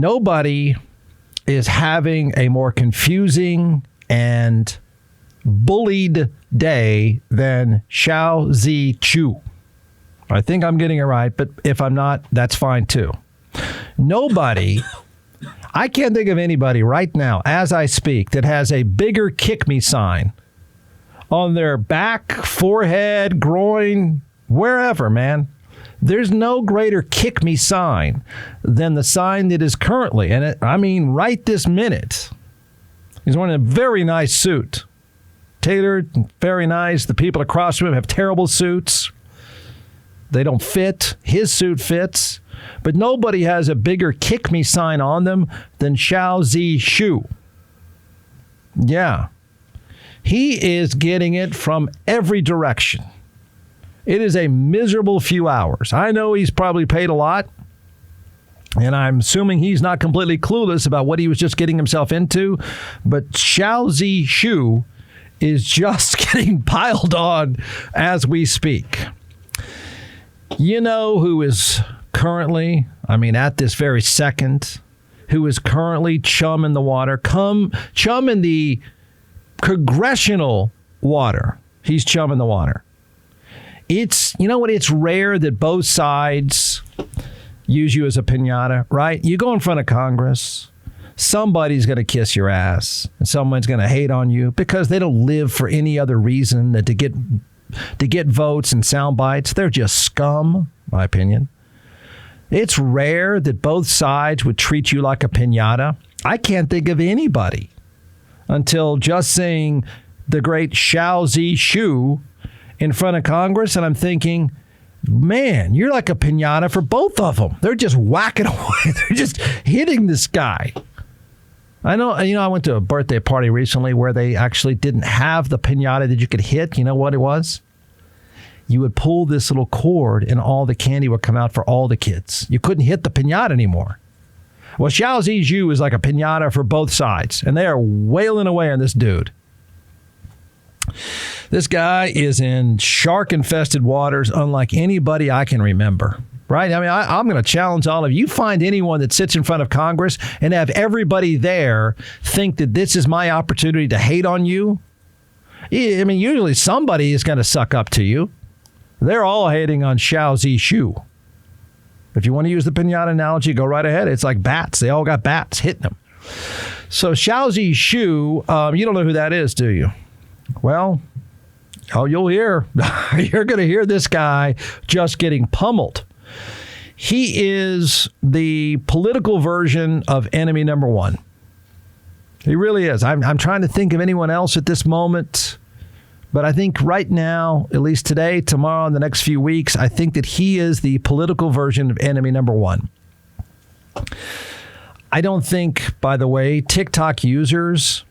Nobody is having a more confusing and bullied day than Xiao Zi Chu. I think I'm getting it right, but if I'm not, that's fine too. Nobody, I can't think of anybody right now as I speak that has a bigger kick me sign on their back, forehead, groin, wherever, man. There's no greater kick me sign than the sign that is currently, and I mean right this minute. He's wearing a very nice suit. Tailored, very nice. The people across from him have terrible suits. They don't fit. His suit fits. But nobody has a bigger kick me sign on them than Xiao Zi Shu. Yeah. He is getting it from every direction. It is a miserable few hours. I know he's probably paid a lot, and I'm assuming he's not completely clueless about what he was just getting himself into, but Xiao Zi Shu is just getting piled on as we speak. You know who is currently, at this very second, who is currently chum in the water, chum in the congressional water. He's chum in the water. It's, you know what, it's rare that both sides use you as a piñata, right? You go in front of Congress, somebody's going to kiss your ass, and someone's going to hate on you because they don't live for any other reason than to get votes and sound bites. They're just scum, my opinion. It's rare that both sides would treat you like a piñata. I can't think of anybody until just seeing the great Xiao Zi Shu in front of Congress, and I'm thinking, man, you're like a piñata for both of them. They're just whacking away. They're just hitting this guy. I know, I went to a birthday party recently where they actually didn't have the piñata that you could hit. You know what it was? You would pull this little cord and all the candy would come out for all the kids. You couldn't hit the piñata anymore. Well, Xiao Zi Shu is like a piñata for both sides, and they are wailing away on this dude. This guy is in shark-infested waters unlike anybody I can remember, right? I'm going to challenge all of you. You find anyone that sits in front of Congress and have everybody there think that this is my opportunity to hate on you. Usually somebody is going to suck up to you. They're all hating on Xiao Zi Shu. If you want to use the piñata analogy, go right ahead. It's like bats. They all got bats hitting them. So Xiao Zi Shu, you don't know who that is, do you? Well, you'll hear. You're going to hear this guy just getting pummeled. He is the political version of enemy number one. He really is. I'm trying to think of anyone else at this moment, but I think right now, at least today, tomorrow, in the next few weeks, I think that he is the political version of enemy number one. I don't think, by the way, TikTok users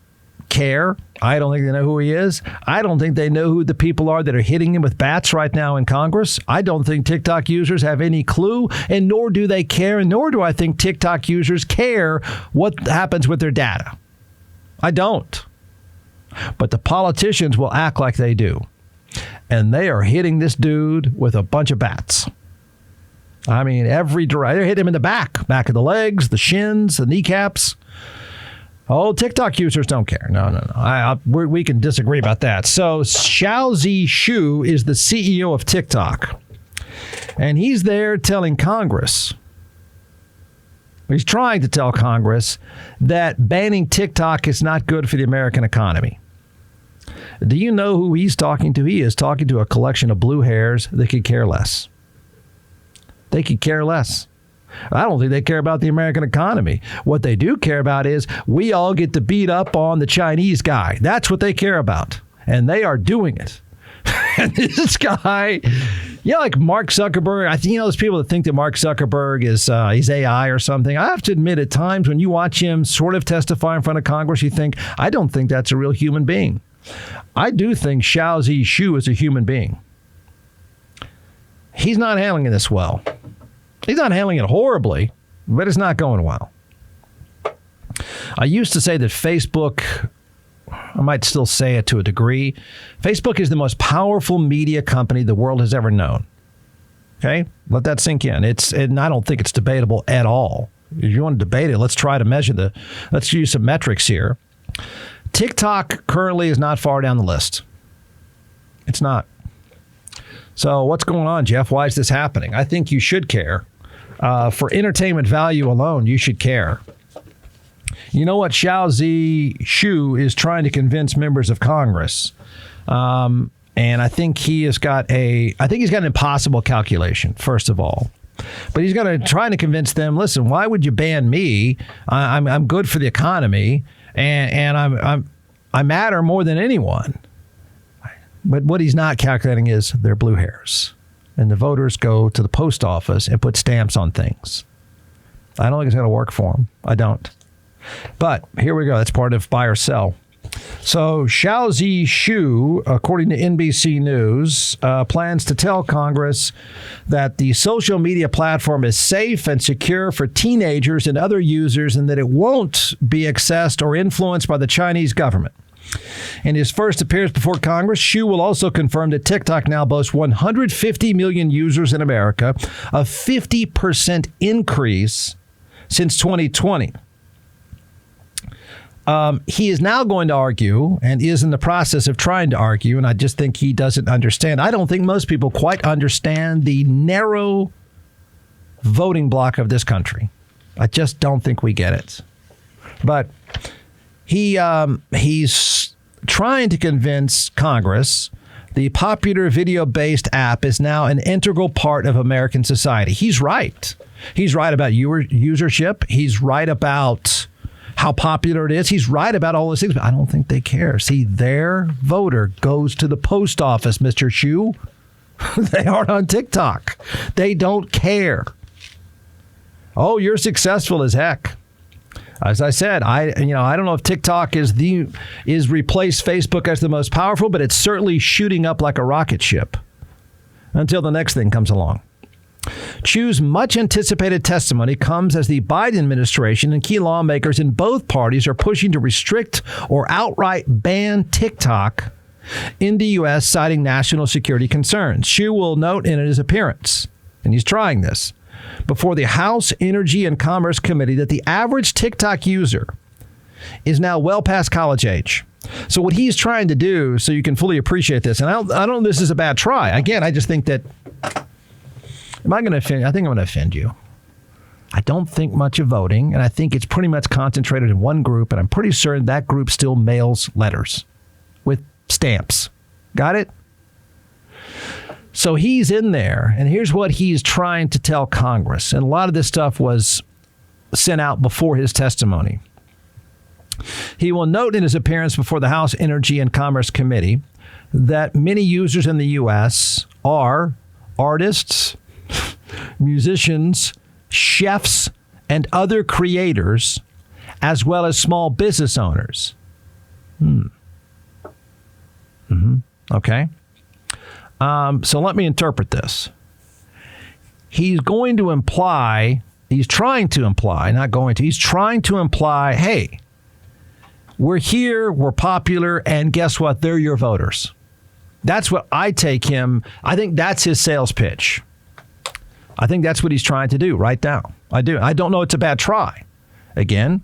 care. I don't think they know who he is. I don't think they know who the people are that are hitting him with bats right now in Congress. I don't think TikTok users have any clue, and nor do they care, and nor do I think TikTok users care what happens with their data. I don't. But the politicians will act like they do. And they are hitting this dude with a bunch of bats. They're hitting him in the back of the legs, the shins, the kneecaps. Oh, TikTok users don't care. No. We can disagree about that. So Xiao Zi Shu is the CEO of TikTok. And he's there telling Congress, he's trying to tell Congress that banning TikTok is not good for the American economy. Do you know who he's talking to? He is talking to a collection of blue hairs that could care less. They could care less. I don't think they care about the American economy. What they do care about is we all get to beat up on the Chinese guy. That's what they care about. And they are doing it. And this guy, like Mark Zuckerberg, I think, those people that think that Mark Zuckerberg is he's AI or something. I have to admit, at times when you watch him sort of testify in front of Congress, you think, I don't think that's a real human being. I do think Xiao Zi Shu is a human being. He's not handling this well. He's not handling it horribly, but it's not going well. I used to say that Facebook, I might still say it to a degree, Facebook is the most powerful media company the world has ever known. Okay? Let that sink in. And I don't think it's debatable at all. If you want to debate it, let's try to let's use some metrics here. TikTok currently is not far down the list. It's not. So what's going on, Jeff? Why is this happening? I think you should care. For entertainment value alone, you should care. You know what Xiaozi Shu is trying to convince members of Congress, and I think he's got an impossible calculation. First of all, but he's going to try to convince them. Listen, why would you ban me? I'm good for the economy, and I matter more than anyone. But what he's not calculating is their blue hairs, and the voters go to the post office and put stamps on things. I don't think it's going to work for him. I don't. But here we go. That's part of buy or sell. So Xiaozi Shu, according to NBC News, plans to tell Congress that the social media platform is safe and secure for teenagers and other users, and that it won't be accessed or influenced by the Chinese government. In his first appearance before Congress, Shu will also confirm that TikTok now boasts 150 million users in America, a 50% increase since 2020. He is now going to argue, and is in the process of trying to argue, and I just think he doesn't understand. I don't think most people quite understand the narrow voting bloc of this country. I just don't think we get it. But he's trying to convince Congress the popular video-based app is now an integral part of American society. He's right. He's right about usership. He's right about how popular it is. He's right about all those things, but I don't think they care. See, their voter goes to the post office, Mr. Shu. They aren't on TikTok. They don't care. Oh, you're successful as heck. As I said, I don't know if TikTok is replaced Facebook as the most powerful, but it's certainly shooting up like a rocket ship until the next thing comes along. Chu's much-anticipated testimony comes as the Biden administration and key lawmakers in both parties are pushing to restrict or outright ban TikTok in the U.S., citing national security concerns. Chu will note in his appearance, and he's trying this, before the House Energy and Commerce Committee that the average TikTok user is now well past college age. So what he's trying to do, so you can fully appreciate this, and I don't know if this is a bad try. Again, I just think that, am I going to offend? I think I'm going to offend you. I don't think much of voting, and I think it's pretty much concentrated in one group, and I'm pretty certain that group still mails letters with stamps. Got it? So he's in there, and here's what he's trying to tell Congress. And a lot of this stuff was sent out before his testimony. He will note in his appearance before the House Energy and Commerce Committee that many users in the U.S. are artists, musicians, chefs, and other creators, as well as small business owners. Okay. So let me interpret this. He's trying to imply, hey, we're here, we're popular, and guess what? They're your voters. That's what I take him. I think that's his sales pitch. I think that's what he's trying to do right now. I do. I don't know it's a bad try. Again,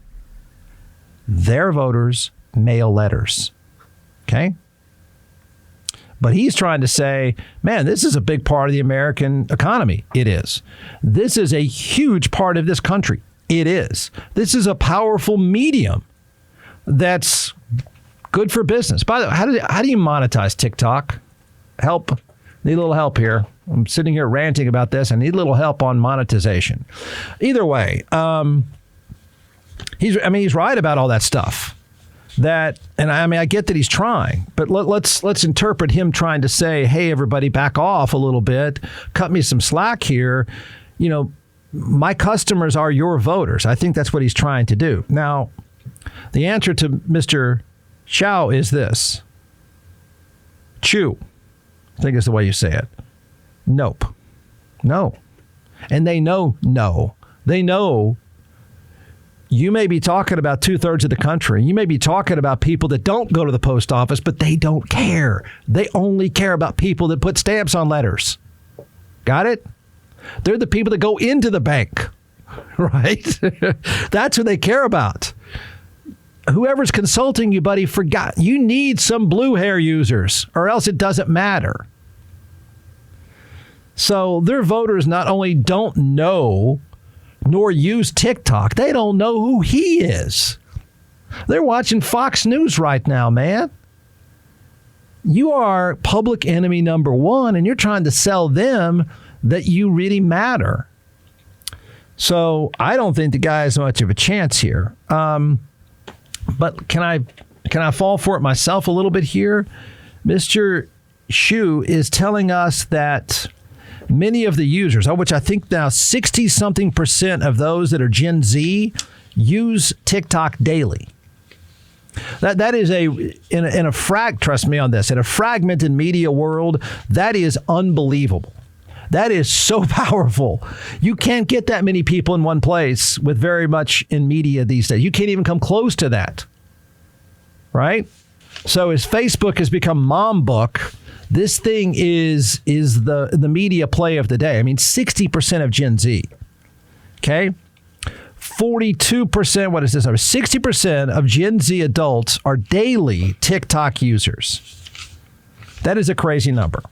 their voters mail letters. Okay? But he's trying to say, man, this is a big part of the American economy. It is. This is a huge part of this country. It is. This is a powerful medium that's good for business. By the way, how do you monetize TikTok? Help. Need a little help here. I'm sitting here ranting about this. I need a little help on monetization. Either way, he's right about all that stuff. I get that he's trying, but let's interpret him trying to say, hey, everybody, back off a little bit, cut me some slack here. You know, my customers are your voters. I think that's what he's trying to do. Now, the answer to Mr. Chow is this. Chew, I think is the way you say it. Nope. No. And they know no. They know you may be talking about 2/3 of the country. You may be talking about people that don't go to the post office, but they don't care. They only care about people that put stamps on letters. Got it? They're the people that go into the bank right? That's what they care about. Whoever's consulting you, buddy, forgot. You need some blue hair users or else it doesn't matter. So their voters not only don't know nor use TikTok, they don't know who he is. They're watching Fox News right now, man. You are public enemy number one, and you're trying to sell them that you really matter. So I don't think the guy has much of a chance here. But can I fall for it myself a little bit here? Mr. Shu is telling us that many of the users, of which I think now 60-something% of those that are Gen Z use TikTok daily. That is trust me on this, in a fragmented media world, that is unbelievable. That is so powerful. You can't get that many people in one place with very much in media these days. You can't even come close to that. Right? So as Facebook has become mom book, this thing is the media play of the day. I mean, 60% of Gen Z. Okay? 42%, what is this? 60% of Gen Z adults are daily TikTok users. That is a crazy number.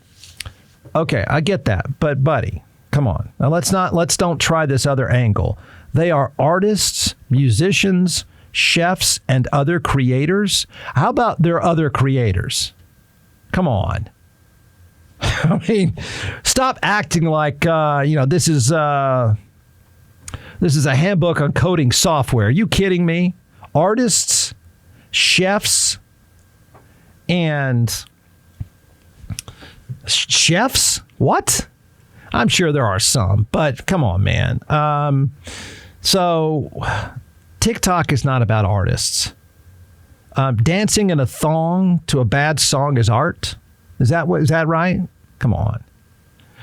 Okay, I get that. But buddy, come on. Now let's don't try this other angle. They are artists, musicians, chefs, and other creators. How about their other creators? Come on. I mean, stop acting like this is a handbook on coding software. Are you kidding me? Artists, chefs, and chefs? What? I'm sure there are some, but come on, man. So TikTok is not about artists. Dancing in a thong to a bad song is art. Is that right? Come on.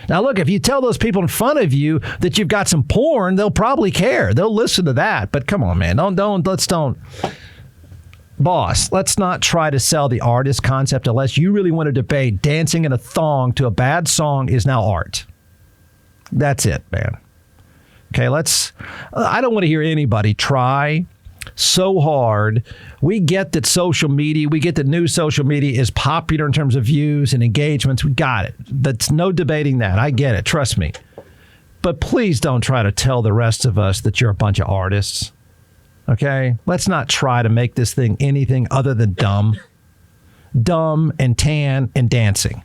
Now, look, if you tell those people in front of you that you've got some porn, they'll probably care. They'll listen to that. But come on, man. Boss, let's not try to sell the artist concept unless you really want to debate dancing in a thong to a bad song is now art. That's it, man. Okay, I don't want to hear anybody try so hard. We get that new social media is popular in terms of views and engagements. We got it. That's no debating that. I get it. Trust me. But please don't try to tell the rest of us that you're a bunch of artists. Okay? Let's not try to make this thing anything other than dumb and tan and dancing.